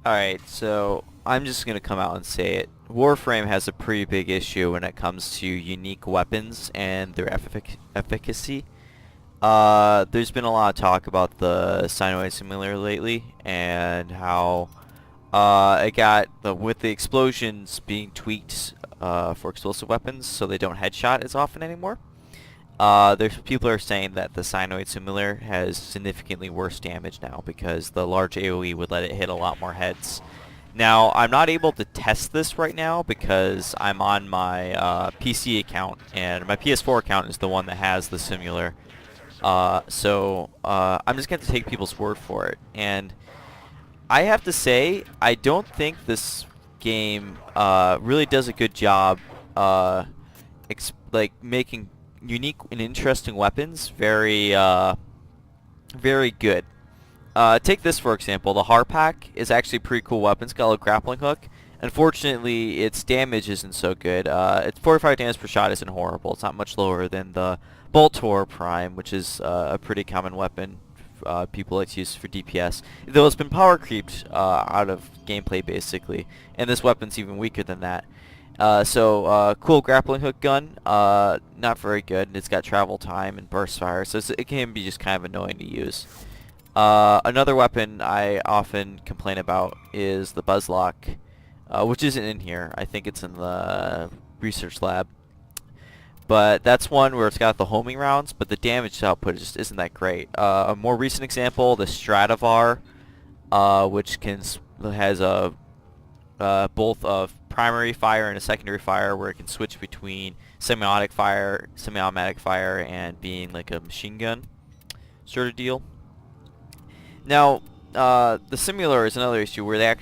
Alright, so I'm just gonna come out and say it. Warframe has a pretty big issue when it comes to unique weapons and their efficacy. There's been a lot of talk about the Cyanoid Simulator lately and how it got with the explosions being tweaked for explosive weapons, so they don't headshot as often anymore. There's people are saying that the Cyanoid Simulator has significantly worse damage now because the large AoE would let it hit a lot more heads. Now, I'm not able to test this right now because I'm on my PC account, and my PS4 account is the one that has the simulator. I'm just going to take people's word for it. And I have to say, I don't think this game really does a good job like making unique and interesting weapons very good. Take this for example. The Harpack is actually a pretty cool weapon. It's got a little grappling hook. Unfortunately, its damage isn't so good. Its 45 damage per shot isn't horrible. It's not much lower than the Boltor Prime, which is a pretty common weapon people like to use for DPS. Though it's been power creeped out of gameplay basically, and this weapon's even weaker than that. Cool grappling hook gun, not very good. It's got travel time and burst fire, so it can be just kind of annoying to use. Another weapon I often complain about is the Buzzlock, which isn't in here. I think it's in the research lab. But that's one where it's got the homing rounds, but the damage output just isn't that great. A more recent example, the Stradivar, which has a both a primary fire and a secondary fire, where it can switch between semi-automatic fire, and being like a machine gun sort of deal. Now, the Simulator is another issue where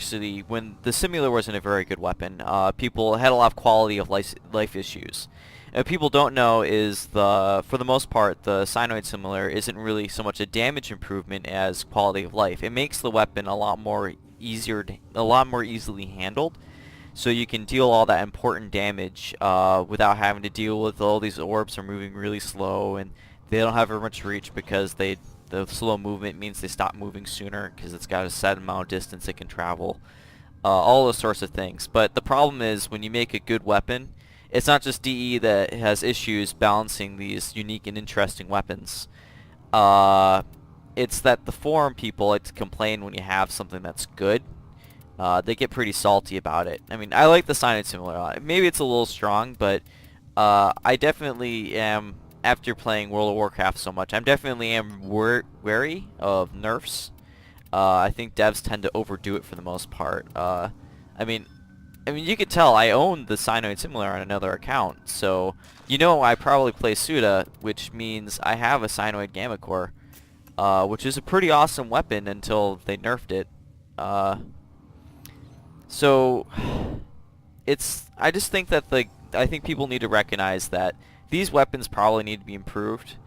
when the Simulator wasn't a very good weapon, people had a lot of quality of life issues. And what people don't know is for the most part, the Cyanoid Simulator isn't really so much a damage improvement as quality of life. It makes the weapon a lot more easily handled, so you can deal all that important damage without having to deal with all these orbs are moving really slow, and they don't have very much reach because the slow movement means they stop moving sooner because it's got a set amount of distance it can travel. All those sorts of things. But the problem is when you make a good weapon, it's not just DE that has issues balancing these unique and interesting weapons. It's that the forum people like to complain when you have something that's good. They get pretty salty about it. I mean, I like the Cyanoid Simulator a lot. Maybe it's a little strong, but I definitely am, after playing World of Warcraft so much, I definitely am wary of nerfs. I think devs tend to overdo it for the most part. I mean, you could tell I own the Cyanoid Simulator on another account, so I probably play Suda, which means I have a Cyanoid Gamma Core, which is a pretty awesome weapon until they nerfed it. So I just think that I think people need to recognize that these weapons probably need to be improved.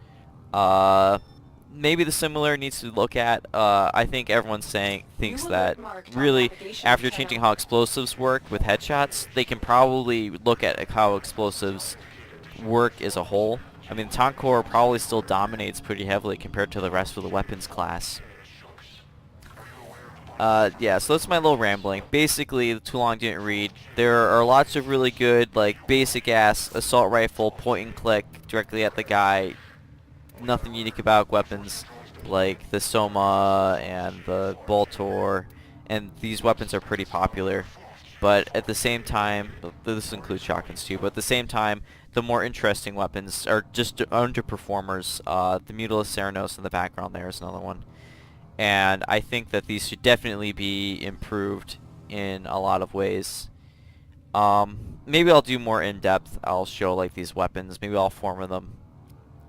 Maybe the Simulator needs to look at. I think everyone's thinks that really after changing how explosives work with headshots, they can probably look at how explosives work as a whole. I mean, Tonkor probably still dominates pretty heavily compared to the rest of the weapons class. Yeah, so that's my little rambling. Basically, too long didn't read. There are lots of really good, like, basic-ass assault rifle, point and click, directly at the guy. Nothing unique about weapons, like the Soma and the Boltor, and these weapons are pretty popular. But at the same time, this includes shotguns too, but at the same time, the more interesting weapons are just underperformers. The Mutilus Ceranos in the background there is another one. And I think that these should definitely be improved in a lot of ways. Maybe I'll do more in-depth. I'll show like these weapons. Maybe I'll form them,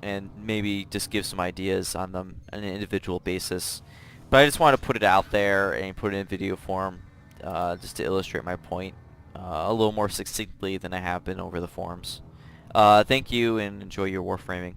and maybe just give some ideas on them on an individual basis. But I just want to put it out there and put it in video form, just to illustrate my point a little more succinctly than I have been over the forums. Thank you, and enjoy your warframing.